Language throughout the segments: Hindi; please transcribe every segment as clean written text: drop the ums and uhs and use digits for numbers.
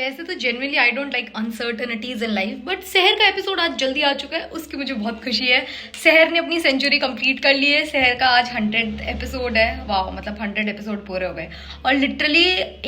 वैसे तो genuinely I don't like uncertainties in life, but शहर का एपिसोड आज जल्दी आ चुका है, उसकी मुझे बहुत खुशी है। शहर ने अपनी सेंचुरी कंप्लीट कर ली है। शहर का आज 100th एपिसोड है। वाह, मतलब 100 एपिसोड पूरे हो गए। और लिटरली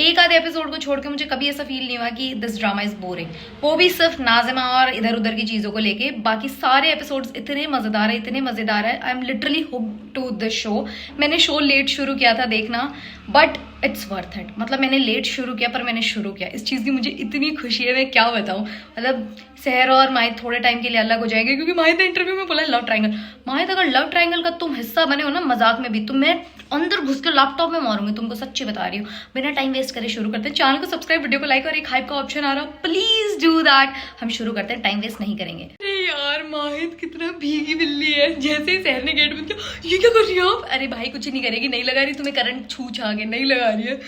एक आधे एपिसोड को छोड़ के मुझे कभी ऐसा फील नहीं हुआ कि दिस ड्रामा इज बोरिंग, वो भी सिर्फ नाज़िमा और इधर उधर की चीज़ों को लेके। बाकी सारे एपिसोड्स इतने मज़ेदार है, इतने मज़ेदार है। I am literally hooked to this show. मैंने शो लेट शुरू किया था देखना, बट इट्स वर्थ इट। मतलब मैंने लेट शुरू किया पर मैंने शुरू किया, इस चीज़ की मुझे इतनी खुशी है, मैं क्या बताऊँ। मतलब शहर और माहिद थोड़े टाइम के लिए अलग हो जाएंगे, क्योंकि माहिद ने इंटरव्यू में बोला लव ट्रायंगल। माहिद, अगर लव ट्रायंगल का तुम हिस्सा बने हो ना मजाक में भी, तो मैं अंदर घुस के लैपटॉप में मारूंगी तुमको, सच्ची बता रही हूँ। बिना टाइम वेस्ट करे शुरू करते हैं। चैनल को सब्सक्राइब, वीडियो को लाइक और एक हाइप का ऑप्शन आ रहा, प्लीज डू दैट। हम शुरू करते हैं, टाइम वेस्ट नहीं करेंगे। अरे यार, माहिद कितना भीगी बिल्ली है। जैसे ही शहर ने गेट बंद किया, ये क्या कर रही हो आप? अरे भाई कुछ नहीं करेगी, नहीं लगा रही तुम्हें करंट, छू छा के नहीं लगा रही है।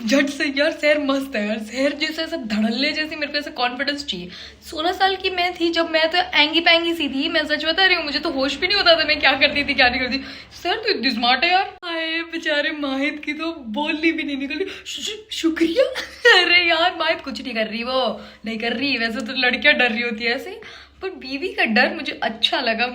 झट से यार शहर मस्त है यार। शहर जैसे ऐसा धड़ल्ले जैसी मेरे को ऐसा कॉन्फिडेंस चाहिए। 16 साल की मैं थी जब, मैं तो एंगी पैंगी सी थी, मैं सच बता रही हूँ। मुझे तो होश भी नहीं होता था मैं क्या करती थी क्या नहीं करती। सर तो इतनी स्मार्ट है यार। आए बेचारे माहिद की तो बोलनी भी नहीं निकल रही। शुक्रिया। अरे यार माहिद कुछ नहीं कर रही, वो नहीं कर रही। वैसे तो लड़कियां डर रही होती है ऐसे, पर बीवी का डर मुझे अच्छा लगा।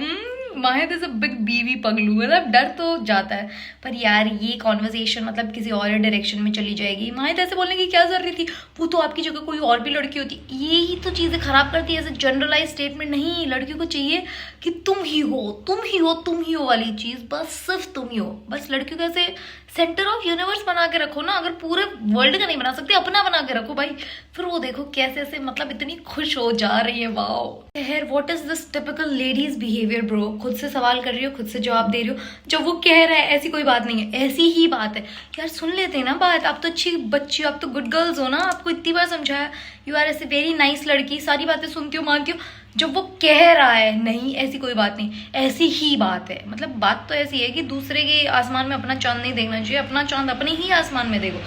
माहिद इज अ बिग बीवी पगलू, मतलब डर तो जाता है, पर यार ये कॉन्वर्सेशन मतलब किसी और डायरेक्शन में चली जाएगी। माहिद ऐसे बोलने की क्या जरूरत थी, वो तो आपकी जगह कोई और भी लड़की होती। यही तो चीजें खराब करती है, ऐसे जनरलाइज स्टेटमेंट नहीं। लड़कियों को चाहिए कि तुम ही हो, तुम ही हो, तुम ही हो वाली चीज, बस सिर्फ तुम ही हो। बस लड़कियों को ऐसे सेंटर ऑफ यूनिवर्स बना के रखो ना। अगर पूरे वर्ल्ड का नहीं बना सकते, अपना बना के रखो भाई। फिर वो देखो कैसे ऐसे मतलब इतनी खुश हो जा रही है। वाओ खैर, what is this typical ladies behaviour bro. खुद से सवाल कर रही हो, खुद से जवाब दे रही हो। जब वो कह रहा है ऐसी कोई बात नहीं है, ऐसी ही बात है यार। सुन लेते हैं ना बात। आप तो अच्छी बच्ची हो, आप तो गुड गर्ल्स हो ना। आपको इतनी बार समझाया, यू आर ऐसे वेरी नाइस लड़की, सारी बातें सुनती हो, मानती हो। जब वो कह रहा है नहीं ऐसी कोई बात नहीं, ऐसी ही बात है, मतलब बात तो ऐसी है कि दूसरे के आसमान में अपना चांद नहीं देखना चाहिए। अपना चांद अपने ही आसमान में देखो।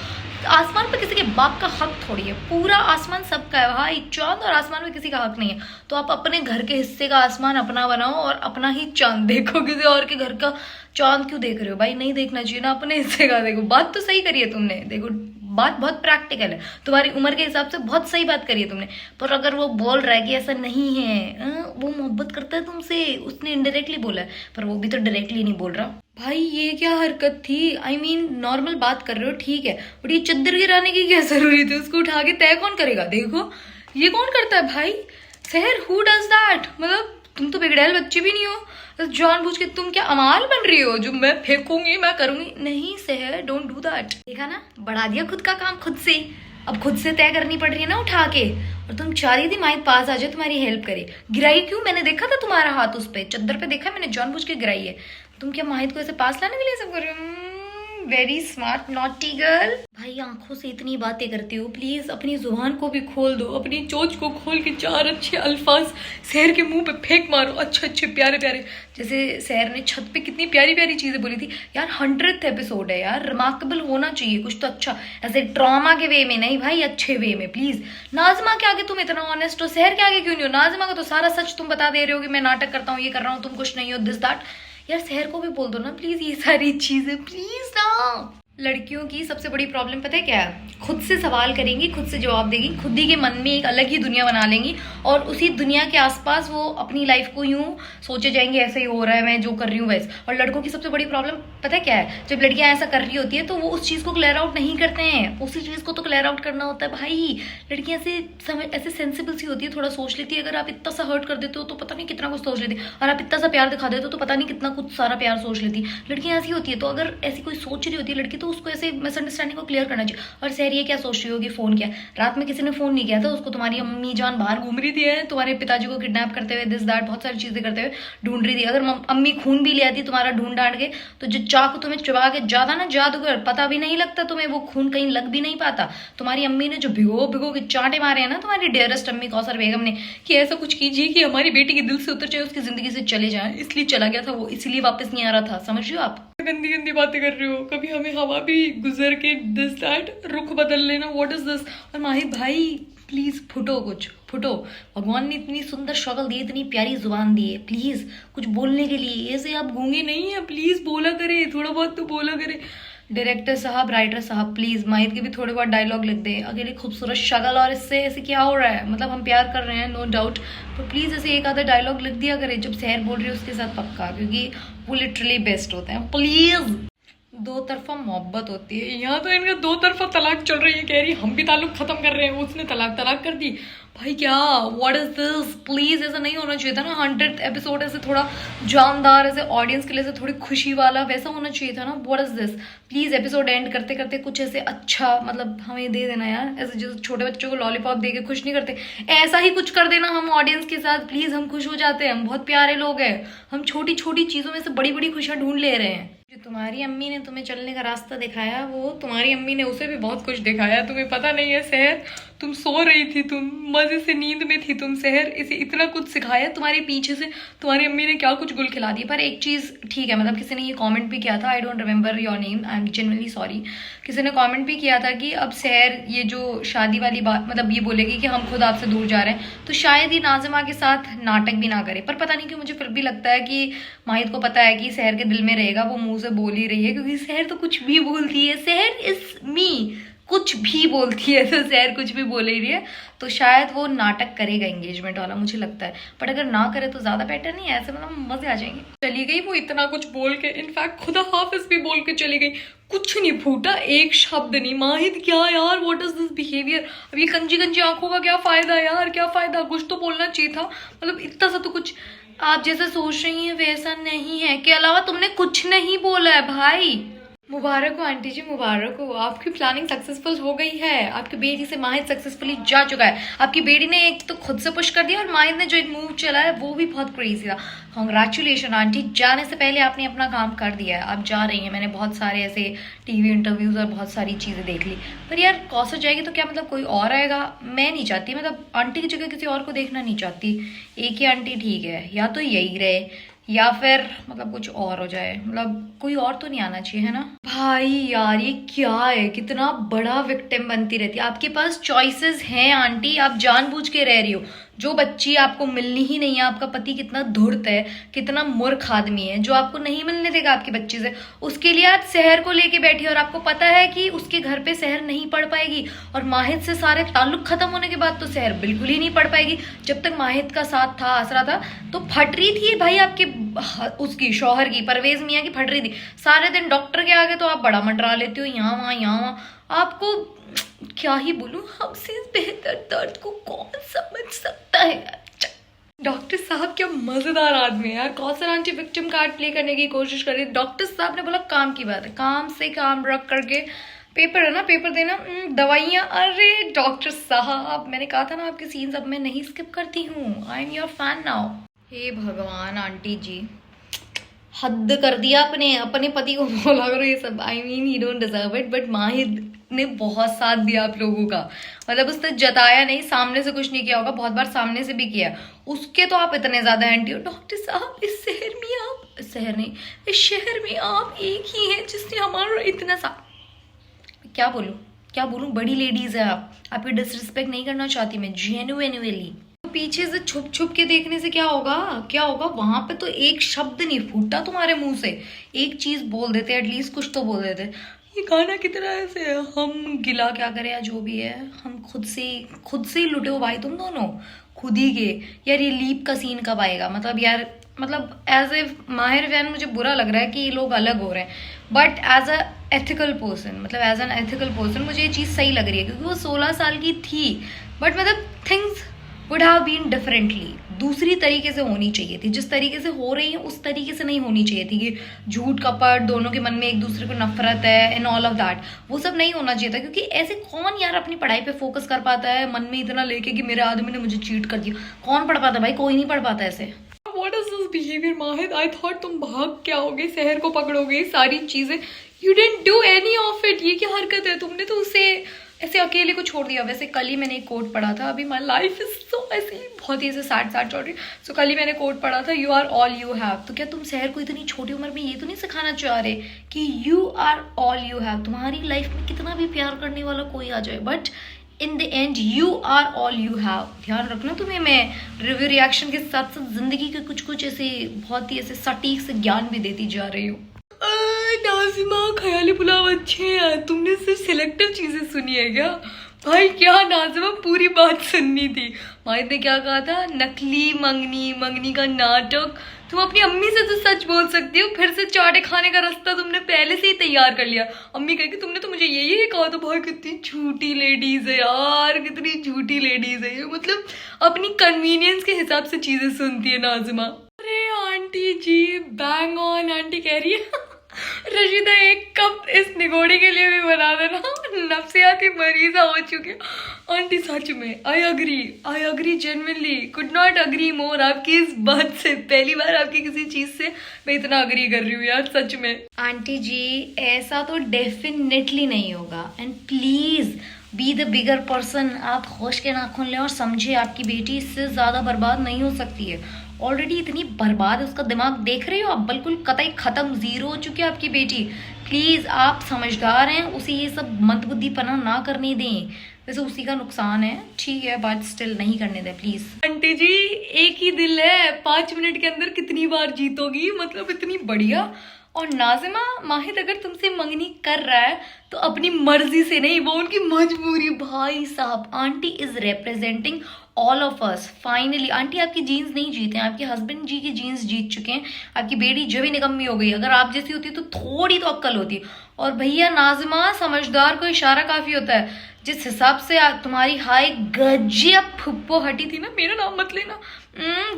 आसमान पर किसी के बाप का हक थोड़ी है, पूरा आसमान सबका है भाई। चांद और आसमान में किसी का हक नहीं है। तो आप अपने घर के हिस्से का आसमान अपना बनाओ और अपना ही चांद देखो। किसी और के घर का चांद क्यों देख रहे हो भाई? नहीं देखना चाहिए ना, अपने हिस्से का देखो। बात तो सही करी है तुमने, देखो बात बहुत प्रैक्टिकल है, तुम्हारी उम्र के हिसाब से बहुत सही बात करी है तुमने। पर अगर वो बोल रहा है कि ऐसा नहीं है, वो मोहब्बत करता है तुमसे, उसने इनडायरेक्टली बोला है, पर वो भी तो डायरेक्टली नहीं बोल रहा। भाई ये क्या हरकत थी? आई मीन नॉर्मल बात कर रहे हो ठीक है, बट ये चद्दर गिराने की क्या जरूरी थी? उसको उठा के तय कौन करेगा? देखो ये कौन करता है भाई? शहर हु डज दैट? मतलब तुम तो बिगड़ैल बच्ची भी नहीं हो, जानबूझ के तुम क्या अमाल बन रही हो जो मैं फेंकूंगी, मैं करूंगी नहीं। शहर डोंट डू दैट। देखा ना, बढ़ा दिया खुद का काम खुद से। अब खुद से तय करनी पड़ रही है ना उठा के। और तुम चाह रही थी माहिद पास आ जाए, तुम्हारी हेल्प करे। गिराई क्यों? मैंने देखा था तुम्हारा हाथ उस पर चद्दर पे, देखा मैंने, जानबूझ के गिराई है। तुम क्या माहिद को ऐसे पास लाने के लिए सब कर रही हो? Very smart naughty girl. भाई आंखों से इतनी बातें करती हो, प्लीज अपनी जुबान को भी खोल दो। अपनी चोंच को खोल के 4 अच्छे अल्फाज शहर के मुंह पे फेंक मारो, अच्छे अच्छे प्यारे प्यारे। जैसे शहर ने छत पे कितनी प्यारी प्यारी चीजें बोली थी यार। 100th एपिसोड है यार, रिमार्केबल होना चाहिए कुछ तो अच्छा, ऐसे ड्रामा के वे में नहीं भाई, अच्छे वे में प्लीज। नाज़िमा के आगे तुम इतना ऑनेस्ट हो, शहर के आगे क्यों नहीं हो? नाज़िमा का तो सारा सच तुम बता दे रहे हो कि मैं नाटक करता हूँ, ये कर रहा हूँ, तुम कुछ नहीं हो, दिस दैट। यार शहर को भी बोल दो ना प्लीज ये सारी चीजें, प्लीज ना। लड़कियों की सबसे बड़ी प्रॉब्लम पता है क्या है? खुद से सवाल करेंगी, खुद से जवाब देगी, खुद ही के मन में एक अलग ही दुनिया बना लेंगी, और उसी दुनिया के आसपास वो अपनी लाइफ को यूं सोचे जाएंगे ऐसे ही हो रहा है, मैं जो कर रही हूँ वैसे। और लड़कों की सबसे बड़ी प्रॉब्लम पता है क्या है? जब लड़कियां ऐसा कर रही होती है तो वो उस चीज को क्लियर आउट नहीं करते हैं। उसी चीज को तो क्लियर आउट करना होता है भाई। लड़कियां ऐसे सेंसिबल सी होती है, थोड़ा सोच लेती है। अगर आप इतना सा हर्ट कर देते हो तो पता नहीं कितना कुछ सोच लेती है, और आप इतना सा प्यार दिखा देते हो तो पता नहीं कितना कुछ सारा प्यार सोच लेती है। लड़कियां ऐसी होती है। तो अगर ऐसी कोई सोच रही होती है लड़की, तो उसको ऐसे अंडरस्टैंडिंग को क्लियर करना चाहिए। और शहर ये क्या सोच रही होगी, फोन किया रात में, किसी ने फोन नहीं किया था उसको, तुम्हारी अम्मी जान बाहर घूम रही थी, तुम्हारे पिताजी को किडनैप करते हुए, दिस दैट, बहुत सारी चीजें करते हुए ढूंढ रही थी। अगर अम्मी खून भी ले आती तुम्हारा ढूंढ डांड के, तो जो चाकू तुम्हें चुबा के ज्यादा ना जादूगर, पता भी नहीं लगता तुम्हें, वो खून कहीं लग भी नहीं पाता। तुम्हारी अम्मी ने जो भिगो भिगो के चांटे मारे हैं ना, तुम्हारी डियरेस्ट अम्मी कौसर बेगम ने, कि ऐसा कुछ कीजिए कि हमारी बेटी के दिल से उतर जाए, उसकी जिंदगी से चले जाए, इसलिए चला गया था वो, इसलिए वापस नहीं आ रहा था। समझ रहे हो आप? गंदी गंदी बातें कर रही हो। कभी हमें हवा भी गुजर के दिस दैट, रुख बदल लेना, व्हाट इज दिस। और माहिद भाई प्लीज फुटो, कुछ फुटो। भगवान ने इतनी सुंदर शक्ल दी, इतनी प्यारी जुबान दी है, प्लीज कुछ बोलने के लिए। ऐसे आप गूंगे नहीं है, प्लीज बोला करे, थोड़ा बहुत तो बोला करे। डायरेक्टर साहब, राइटर साहब, प्लीज माहित के भी थोड़े बहुत डायलॉग लिख दे। अकेली खूबसूरत शक्ल और इससे ऐसे क्या हो रहा है, मतलब हम प्यार कर रहे हैं नो डाउट, पर प्लीज ऐसे एक आधा डायलॉग लिख दिया करे जब सहर बोल रही है उसके साथ, पक्का, क्योंकि वो लिटरली बेस्ट होते हैं। प्लीज, दो तरफा मोहब्बत होती है, यहाँ तो इनका दो तरफा तलाक चल रही है। कह रही हम भी ताल्लुक खत्म कर रहे हैं, उसने तलाक कर दी। भाई क्या, व्हाट इज दिस? प्लीज ऐसा नहीं होना चाहिए था ना। 100th एपिसोड ऐसे थोड़ा जानदार, ऐसे ऑडियंस के लिए ऐसे थोड़ी खुशी वाला वैसा होना चाहिए था ना। What is this? Please episode and करते करते कुछ ऐसे अच्छा मतलब हमें दे देना यार। ऐसे जो छोटे बच्चों को लॉलीपॉप दे के खुश नहीं करते, ऐसा ही कुछ कर देना हम ऑडियंस के साथ। प्लीज, हम खुश हो जाते हैं, हम बहुत प्यारे लोग हैं, हम छोटी छोटी चीजों में से बड़ी बड़ी खुशियां ढूंढ ले रहे हैं। जो तुम्हारी अम्मी ने तुम्हें चलने का रास्ता दिखाया, वो तुम्हारी अम्मी ने उसे भी बहुत कुछ दिखाया। तुम्हें पता नहीं है सहर, तुम सो रही थी, तुम मजे से नींद में थी, तुम सहर इसे इतना कुछ सिखाया तुम्हारे पीछे से तुम्हारी अम्मी ने क्या कुछ गुल खिला दी। पर एक चीज ठीक है, मतलब किसी ने ये कमेंट भी किया था, I don't remember your name, I am genuinely sorry, किसी ने कमेंट भी किया था कि अब सहर ये जो शादी वाली बात मतलब ये बोलेगी कि हम खुद आपसे दूर जा रहे हैं, तो शायद ही नाज़िमा के साथ नाटक भी ना करे। पर पता नहीं क्यों मुझे फिर भी लगता है कि माहिद को पता है कि सहर के दिल में रहेगा, वो मुंह से बोल ही रही है, क्योंकि सहर तो कुछ भी बोलती है। सहर इज मी, कुछ भी बोलती है, तो सहर कुछ भी बोल ही रही है, तो शायद वो नाटक करेगा एंगेजमेंट वाला, मुझे लगता है। बट अगर ना करे तो ज्यादा बेटर नहीं है, ऐसे मतलब मजे आ जाएंगे। चली गई वो इतना कुछ बोल के, इनफैक्ट खुदा हाफिज भी बोल के चली गई, कुछ नहीं फूटा, एक शब्द नहीं। माहिद क्या यार, व्हाट इज दिस बिहेवियर? अब ये कंजी कंजी आंखों का क्या फायदा यार, क्या फायदा? कुछ तो बोलना चाहिए था, मतलब इतना सा तो कुछ। आप जैसा सोच रही हैं वैसा नहीं है, के अलावा तुमने कुछ नहीं बोला है भाई। मुबारक हो आंटी जी, मुबारक हो, आपकी प्लानिंग सक्सेसफुल हो गई है। आपकी बेटी से माहिद सक्सेसफुली जा चुका है। आपकी बेटी ने एक तो खुद से पुश कर दिया, और माहिद ने जो एक मूव चला है वो भी बहुत क्रेजी था। कॉन्ग्रेचुलेशन आंटी, जाने से पहले आपने अपना काम कर दिया है, आप जा रही हैं। मैंने बहुत सारे ऐसे टीवी इंटरव्यूज और बहुत सारी चीज़ें देख ली। पर यार कौसर जाएगी तो क्या मतलब कोई और आएगा? मैं नहीं चाहती, मतलब आंटी की जगह किसी और को देखना नहीं चाहती। एक ही आंटी ठीक है, या तो यही रहे या फिर मतलब कुछ और हो जाए, मतलब कोई और तो नहीं आना चाहिए, है ना भाई। यार ये क्या है, कितना बड़ा विक्टिम बनती रहती है। आपके पास चॉइसेस हैं आंटी, आप जानबूझ के रह रही हो। जो बच्ची आपको मिलनी ही नहीं है, आपका पति कितना धूर्त है, कितना मूर्ख आदमी है जो आपको नहीं मिलने देगा आपकी बच्ची से, उसके लिए आप सहर को लेके बैठी हो। और आपको पता है कि उसके घर पे सहर नहीं पढ़ पाएगी, और माहिद से सारे ताल्लुक खत्म होने के बाद तो सहर बिल्कुल ही नहीं पढ़ पाएगी। जब तक माहिद का साथ था, आसरा था, तो फट रही थी भाई आपके उसकी शौहर की, परवेज मियाँ की फट रही थी। सारे दिन डॉक्टर के आगे तो आप बड़ा मंडरा लेते हो, यहाँ वहाँ यहाँ वहाँ। आपको क्या ही बोलूं, हमसे बेहतर दर्द को कौन समझ सकता है यार। डॉक्टर साहब क्या मजेदार आदमी है यार। Kausar aunty victim card play करने की कोशिश कर रही है। डॉक्टर साहब ने बोला काम की बात है, काम से काम रख करके पेपर है ना, पेपर देना, दवाइयाँ। अरे डॉक्टर साहब, मैंने कहा था ना आपके सीन्स अब मैं नहीं स्किप करती हूँ। I am your fan now. हे भगवान आंटी जी, हद कर दिया अपने पति को बोला करो ये सब। I mean he don't deserve it, but Mahid ने बहुत साथ दिया आप लोगों का। मतलब उसने जताया नहीं, सामने से कुछ नहीं किया होगा, बहुत बार सामने से भी किया, उसके तो आप इतने ज्यादा एंटी हो। डॉक्टर साहब इस शहर में आप, शहर नहीं, इस शहर में आप एक ही हैं जिसने हमारा इतना सा, क्या बोलूं, बड़ी लेडीज है आप ये डिसरिस्पेक्ट नहीं करना चाहती मैं, जेन्युइनली। पीछे से छुप छुप के देखने से क्या होगा? वहां पे तो एक शब्द नहीं फूटा तुम्हारे मुंह से, एक चीज बोल देते, एटलीस्ट कुछ तो बोल देते। ये गाना कितना ऐसे है, हम गिला क्या करें या जो भी है, हम खुद से ही लुटे हो भाई तुम दोनों, खुद ही के। यार ये लीप का सीन कब आएगा? मतलब यार, मतलब एज ए माहिर फैन मुझे बुरा लग रहा है कि ये लोग अलग हो रहे हैं, but as a ethical person, मतलब एज एन एथिकल पर्सन मुझे ये चीज़ सही लग रही है, क्योंकि वो 16 साल की थी, बट मतलब things would have been differently, दूसरी तरीके से होनी चाहिए थी। जिस तरीके से हो रही है उस तरीके से नहीं होनी चाहिए थी, कि झूठ कपट, दोनों के मन में एक दूसरे को नफरत है एंड ऑल ऑफ दैट, वो सब नहीं होना चाहिए था। क्योंकि ऐसे कौन यार अपनी पढ़ाई पे फोकस कर पाता है मन में इतना लेके कि मेरे आदमी ने मुझे चीट कर दिया? कौन पढ़ पाता भाई? कोई नहीं पढ़ पाता ऐसे। What is this behavior, माहिद? I thought तुम भाग क्या होगे, शहर को पकड़ोगे, सारी चीजें। You didn't do any of it। ये क्या हरकत है? तुमने तो उसे ऐसे अकेले को छोड़ दिया। वैसे कल ही मैंने एक कोट पढ़ा था, अभी माई लाइफ इज सो ऐसे बहुत ही ऐसे सैड चल रही। सो कल ही मैंने कोट पढ़ा था, you are all you have. तो क्या तुम शहर को इतनी छोटी उम्र में ये तो नहीं सिखाना चाह रहे कि you are all you have? तुम्हारी लाइफ में कितना भी प्यार करने वाला कोई आ जाए, but in the end you are all you have. ध्यान रखना तुम्हें, मैं रिव्यू रिएक्शन के साथ साथ जिंदगी के कुछ ऐसे बहुत ही ऐसे सटीक से ज्ञान भी देती जा रही हूँ। नाज़िमा ख्याली पुलाव अच्छे हैं, तुमने सिर्फ सिलेक्टिव चीजें सुनी है क्या? भाई क्या नाज़िमा, पूरी बात सुननी थी। माहिद ने क्या कहा था? नकली मंगनी, मंगनी का नाटक। तुम अपनी अम्मी से तो सच बोल सकती हो, फिर से चाटे खाने का रास्ता तुमने पहले से ही तैयार कर लिया। अम्मी कहेगी तुमने तो मुझे यही कहा था। भाई कितनी झूठी लेडीज है यार, कितनी झूठी लेडीज है ये, मतलब अपनी कन्वीनियंस के हिसाब से चीजें सुनती है नाज़िमा। अरे aunty ji bang on, aunty कह रही है रशीदा एक कप इस निगोड़ी के लिए भी बना देना, नफ्सियाती मरीजा हो चुके आंटी। सच में I agree genuinely, could not agree मोर। आपकी इस बात से पहली बार आपकी किसी चीज से मैं इतना अग्री कर रही हूँ यार, सच में। आंटी जी ऐसा तो डेफिनेटली नहीं होगा, and please be the bigger person. आप होश के नाखून लें और समझे आपकी बेटी इससे ज्यादा बर्बाद नहीं हो सकती है। ऑलरेडी इतनी बर्बाद है उसका दिमाग, देख रहे हो आप, बिल्कुल कतई खत्म, जीरो हो चुकी है आपकी बेटी। प्लीज आप समझदार हैं, उसे ये सब मंदबुद्धिपना ना करने दें। वैसे उसी का नुकसान है, ठीक है, बट स्टिल नहीं करने दें प्लीज। आंटी जी एक ही दिल है, 5 मिनट के अंदर कितनी बार जीतोगी, मतलब इतनी बढ़िया। और नाज़िमा माहिद अगर तुमसे मंगनी कर रहा है तो अपनी मर्जी से नहीं, वो उनकी मजबूरी। भाई साहब aunty is representing all of us. Finally aunty आपकी जीन्स नहीं जीते हैं, आपके हस्बैंड जी की जीन्स जीत चुके हैं। आपकी बेटी जो भी निकम्मी हो गई, अगर आप जैसी होती तो थोड़ी तो अक्ल होती। और भैया नाज़िमा समझदार को इशारा काफी होता है। जिस हिसाब से तुम्हारी हाई गजब फुप्पो हटी थी ना, मेरा नाम मत लेना,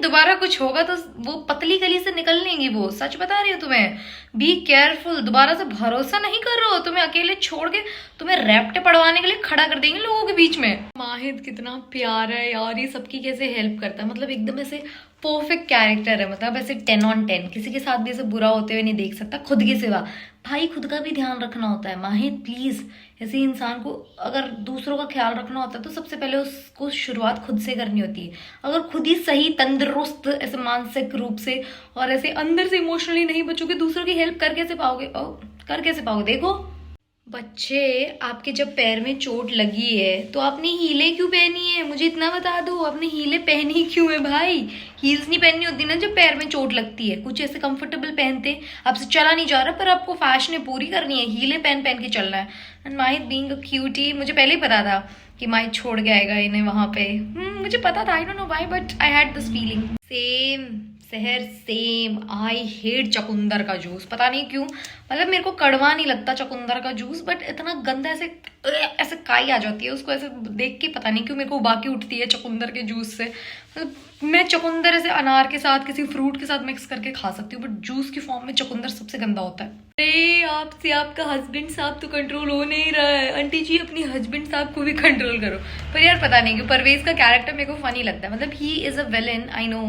दोबारा कुछ होगा तो वो पतली गली से निकल लेंगी वो, सच बता रही हूँ तुम्हें। बी केयरफुल, दोबारा से भरोसा नहीं कर रहे हो, तुम्हें अकेले छोड़ के तुम्हें रैप्टे पढ़वाने के लिए खड़ा कर देंगे लोगों के बीच में। माहिद कितना प्यारा है यार, ये सबकी कैसे हेल्प करता है, मतलब एकदम ऐसे परफेक्ट कैरेक्टर है, मतलब ऐसे 10 on 10, किसी के साथ भी ऐसे बुरा होते हुए नहीं देख सकता, खुद के सिवा। भाई खुद का भी ध्यान रखना होता है माहिद, प्लीज। ऐसे इंसान को अगर दूसरों का ख्याल रखना होता है तो सबसे पहले उसको शुरुआत खुद से करनी होती है। अगर खुद ही सही तंदुरुस्त ऐसे मानसिक रूप से और ऐसे अंदर से इमोशनली नहीं बचोगे, दूसरों की हेल्प कर कैसे पाओगे? कर कैसे पाओगे? देखो बच्चे, आपके जब पैर में चोट लगी है तो आपने हीले क्यों पहनी है? मुझे इतना बता दो, आपने हीले पहनी क्यों है भाई? हील्स नहीं पहननी होती ना जब पैर में चोट लगती है, कुछ ऐसे कंफर्टेबल पहनते। आपसे चला नहीं जा रहा पर आपको फैशन पूरी करनी है, हीले पहन पहन के चलना है। And Mahid being a cutie, मुझे पहले ही पता था कि माहिद छोड़ के आएगा इन्हें वहां पे। मुझे पता था, I don't know why, but I had this feeling. Same सहर, सेम। आई हेट चकुंदर का जूस, पता नहीं क्यों, मतलब मेरे को कड़वा नहीं लगता चकुंदर का जूस, बट इतना गंदा ऐसे ऐसे काई आ जाती है उसको ऐसे देख के, पता नहीं क्यों मेरे को बाकी उठती है चकुंदर के जूस से। मतलब मैं चकुंदर ऐसे अनार के साथ किसी फ्रूट के साथ मिक्स करके खा सकती हूँ, बट जूस की फॉर्म में चकुंदर सबसे गंदा होता है। अरे आपसे आपका हस्बैंड साहब तो कंट्रोल हो नहीं रहा है। आंटी जी अपनी हस्बैंड साहब को भी कंट्रोल करो। पर यार पता नहीं क्यों परवेज का कैरेक्टर मेरे को फनी लगता है, मतलब he is a villain, I know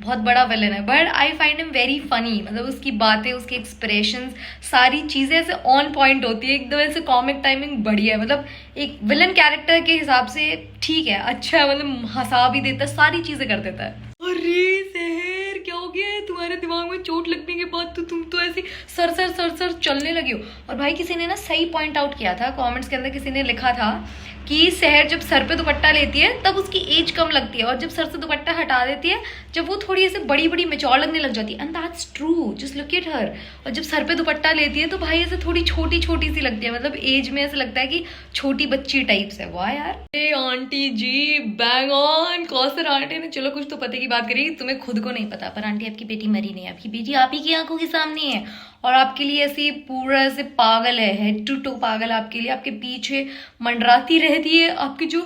बहुत बड़ा विलन है, but I find him very funny. मतलब उसकी बातें, उसके एक्सप्रेशंस, सारी चीजें ऐसे ऑन पॉइंट होती है, एकदम ऐसे कॉमिक टाइमिंग बढ़िया है। मतलब एक विलन कैरेक्टर के हिसाब से ठीक है, अच्छा है, मतलब हंसा भी देता है, सारी चीजें कर देता है। अरे सहर क्या हो गया है तुम्हारे दिमाग में? चोट लगने के बाद तो तुम तो ऐसे सर चलने लगी हो। और भाई किसी ने ना सही पॉइंट आउट किया था कमेंट्स के अंदर, किसी ने लिखा था कि सहर जब सर पे दुपट्टा लेती है तब उसकी एज कम लगती है, और जब सर से दुपट्टा हटा देती है जब वो थोड़ी ऐसे बड़ी बड़ी मैच्योर लगने लग जाती है। And that's true, just look at her. और जब सर पे दुपट्टा लेती है तो भाई ऐसे थोड़ी छोटी छोटी सी लगती है, मतलब एज में ऐसे लगता है कि छोटी बच्ची टाइप्स है। वाह यार। ए aunty ji bang on, Kausar aunty ने चलो कुछ तो पते की बात करी, तुम्हें खुद को नहीं पता, पर आंटी आपकी बेटी मरी नहीं है, आपकी बेटी आप ही की आंखों के सामने है, और आपके लिए ऐसे पूरा ऐसे पागल है, हेड टू टो पागल आपके लिए, आपके पीछे मंडराती रहती है। आपकी जो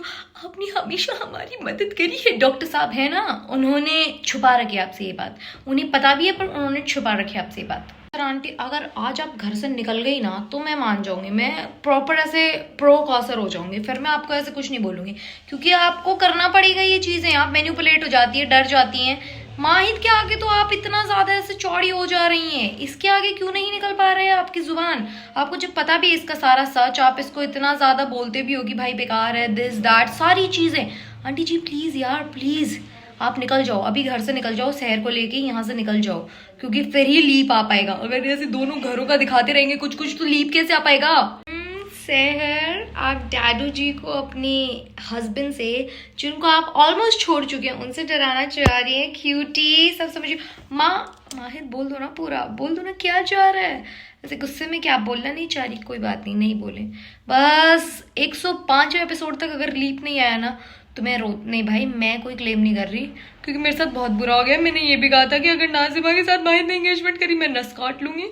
आपने हमेशा हमारी मदद करी है डॉक्टर साहब है ना, उन्होंने छुपा रखी आपसे ये बात, उन्हें पता भी है पर उन्होंने छुपा रखी आपसे ये बात। आंटी अगर आज आप घर से निकल गई ना तो मैं मान जाऊंगी, मैं प्रॉपर ऐसे प्रो कॉसर हो जाऊंगी, फिर मैं आपको ऐसे कुछ नहीं बोलूंगी, क्योंकि आपको करना पड़ेगा ये चीजें। आप मैनिपुलेट हो जाती है, डर जाती हैं। माहिद के आगे तो आप इतना ज्यादा ऐसे चौड़ी हो जा रही हैं, इसके आगे क्यों नहीं निकल पा रहे हैं आपकी जुबान? आपको जब पता भी इसका सारा सच, आप इसको इतना ज्यादा बोलते भी हो कि भाई बेकार है, दिस दैट सारी चीजें। आंटी जी प्लीज यार प्लीज, आप निकल जाओ, अभी घर से निकल जाओ, शहर को लेके यहाँ से निकल जाओ, क्योंकि फिर ही लीप आ पाएगा। अगर ऐसे दोनों घरों का दिखाते रहेंगे कुछ कुछ तो लीप कैसे आ पाएगा? सहर, आप डैडू जी को अपने हस्बैंड से, जिनको आप ऑलमोस्ट छोड़ चुके हैं, उनसे डराना चाह रही हैं। क्यूटी सब समझिए। माँ माहिद बोल दो ना, पूरा बोल दो ना क्या चाह रहा है। ऐसे गुस्से में क्या बोलना नहीं चाह रही, कोई बात नहीं, नहीं बोले। बस 105 एपिसोड तक अगर लीप नहीं आया ना तो मैं रो नहीं भाई, मैं कोई क्लेम नहीं कर रही, क्योंकि मेरे साथ बहुत बुरा हो गया। मैंने ये भी कहा था कि अगर नाजिमा के साथ माहिद ने एंगेजमेंट करी मैं नस काट लूंगी।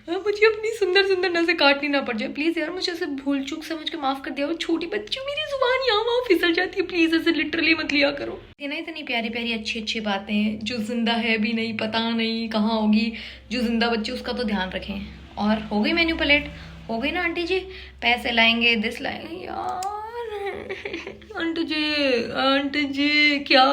मुझे अपनी सुंदर सुंदर नसें काटनी ना पड़ जाए। प्लीज़ यार मुझे ऐसे भूल चूक समझ के माफ़ कर दिया। वो छोटी बच्ची, मेरी जुबान यहाँ वहाँ फिसल जाती है, प्लीज़ ऐसे लिटरली मत लिया करो। ये ना इतनी प्यारी प्यारी अच्छी अच्छी बातें, जो जिंदा है भी नहीं, पता नहीं कहाँ होगी, जो जिंदा बच्ची उसका तो ध्यान रखें। और हो गई मेन्यू प्लेट, हो गई ना आंटी जी, पैसे लाएंगे, दिस लाएंगे यार। आंटी जी क्या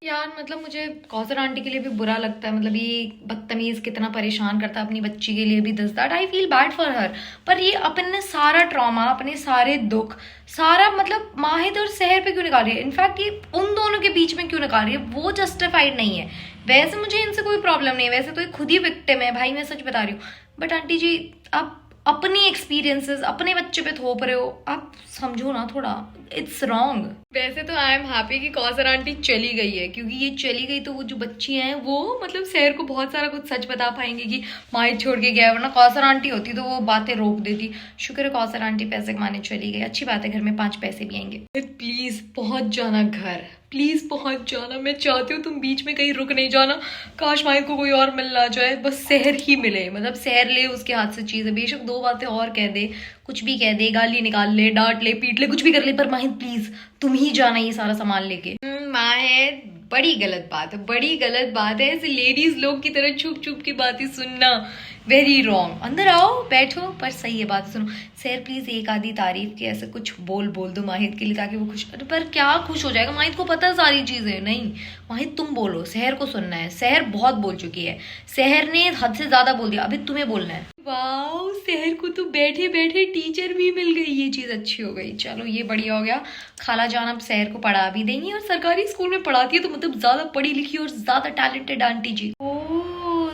यार, मतलब मुझे कौसर आंटी के लिए भी बुरा लगता है। मतलब ये बदतमीज कितना परेशान करता है अपनी बच्ची के लिए भी, this that I feel bad for her. पर ये अपने सारा ट्रॉमा, अपने सारे दुख, सारा मतलब माहिद और सहर पे क्यों निकाल रही है? इनफैक्ट ये उन दोनों के बीच में क्यों निकाल रही है? वो जस्टिफाइड नहीं है। वैसे मुझे इनसे कोई प्रॉब्लम नहीं है, वैसे तो ये खुद ही विक्टिम है भाई, मैं सच बता रही हूँ। बट आंटी जी आप अपनी एक्सपीरियंसेस अपने बच्चे पे थोप रहे हो, आप समझो ना थोड़ा, इट्स रॉन्ग। वैसे तो आई एम हैप्पी कि कौसर आंटी चली गई है, क्योंकि ये चली गई तो वो जो बच्ची हैं वो मतलब सहर को बहुत सारा कुछ सच बता पाएंगे कि माहिद छोड़ के गया, वरना कौसर आंटी होती तो वो बातें रोक देती। शुक्र है कौसर आंटी पैसे कमाने चली गई, अच्छी बात है, घर में 5 पैसे भी आएंगे। प्लीज पहुंच जाना घर, प्लीज पहुंच जाना, मैं चाहती हूँ तुम बीच में कहीं रुक नहीं जाना। काश माहिद को कोई और मिल ना जाए, बस सहर ही मिले, मतलब सहर ले उसके हाथ से चीज़ है, बेशक 2 बातें और कह दे, कुछ भी कह दे, गाली निकाल ले, डांट ले, पीट ले, कुछ भी कर ले, पर माहिद प्लीज तुम ही जाना ये सारा सामान लेके। माहिद बड़ी गलत बात है, बड़ी गलत बात है ऐसे लेडीज लोग की तरह छुप छुप की बातें सुनना, वेरी रॉन्ग। अंदर आओ बैठो, पर सही है बात सुनो। सर प्लीज एक आधी तारीफ की ऐसे कुछ बोल दो माहिद के लिए, ताकि वो खुश। पर क्या खुश हो जाएगा? माहिद को पता है सारी चीजें। नहीं माहिद तुम बोलो, सहर को सुनना है, सहर बहुत बोल चुकी है, सहर ने हद से ज्यादा बोल दिया, अभी तुम्हें बोलना है। वाओ सहर को तो बैठे बैठे टीचर भी मिल गई, ये चीज अच्छी हो गई। चलो ये बढ़िया हो गया, खाला जान अब सहर को पढ़ा भी देंगी, और सरकारी स्कूल में पढ़ाती है तो मतलब ज्यादा पढ़ी लिखी और ज्यादा टैलेंटेड आंटी जी।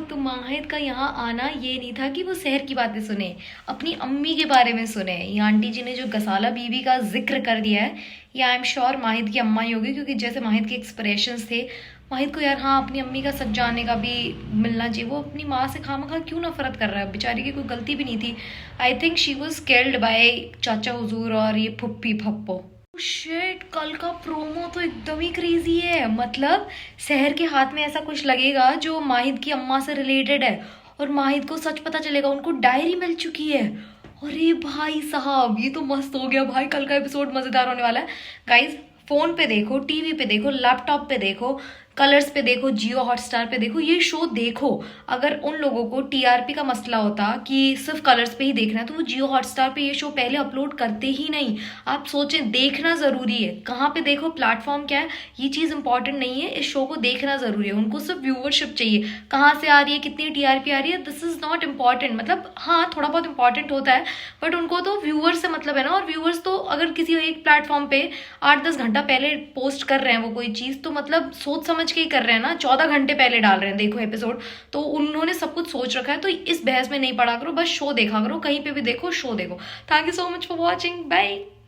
तो माहिद का यहाँ आना ये नहीं था कि वो सहर की बातें सुने, अपनी अम्मी के बारे में सुने। ये आंटी जी ने जो गसाला बीवी का जिक्र कर दिया है, ये आई एम श्योर माहिद की अम्मा ही होगी, क्योंकि जैसे माहिद के एक्सप्रेशंस थे, माहिद को यार हाँ अपनी अम्मी का सच जानने का भी मिलना चाहिए। वो अपनी माँ से खामखा क्यों नफरत कर रहा है? बेचारी की कोई गलती भी नहीं थी। I think she was scaled by चाचा हुजूर और ये फुप्पी फप्पो। शिट, कल का प्रोमो तो एकदम ही क्रेजी है। मतलब सहर के हाथ में ऐसा कुछ लगेगा जो माहिद की अम्मा से रिलेटेड है, और माहिद को सच पता चलेगा, उनको डायरी मिल चुकी है। अरे भाई साहब ये तो मस्त हो गया भाई, कल का एपिसोड मजेदार होने वाला है। गाइज फोन पे देखो, टीवी पे देखो, लैपटॉप पे देखो, कलर्स पे देखो, जियो हॉटस्टार पे देखो, ये शो देखो। अगर उन लोगों को टीआरपी का मसला होता कि सिर्फ कलर्स पे ही देखना है, तो वो जियो हॉटस्टार पे ये शो पहले अपलोड करते ही नहीं। आप सोचें, देखना जरूरी है, कहाँ पे देखो, प्लेटफॉर्म क्या है, ये चीज इंपॉर्टेंट नहीं है, इस शो को देखना जरूरी है। उनको सिर्फ व्यूवरशिप चाहिए, कहाँ से आ रही है, कितनी टीआरपी आ रही है, दिस इज नॉट इम्पॉर्टेंट। मतलब हाँ थोड़ा बहुत इंपॉर्टेंट होता है, बट उनको तो व्यूअर्स से मतलब है ना। और व्यूअर्स तो अगर किसी एक प्लेटफॉर्म पे 8-10 घंटा पहले पोस्ट कर रहे हैं वो कोई चीज, तो मतलब सोच समझ के ही कर रहे हैं ना, 14 घंटे पहले डाल रहे हैं देखो एपिसोड, तो उन्होंने सब कुछ सोच रखा है। तो इस बहस में नहीं पड़ा करो, बस शो देखा करो, कहीं पे भी देखो शो देखो। Thank you so much for watching, bye.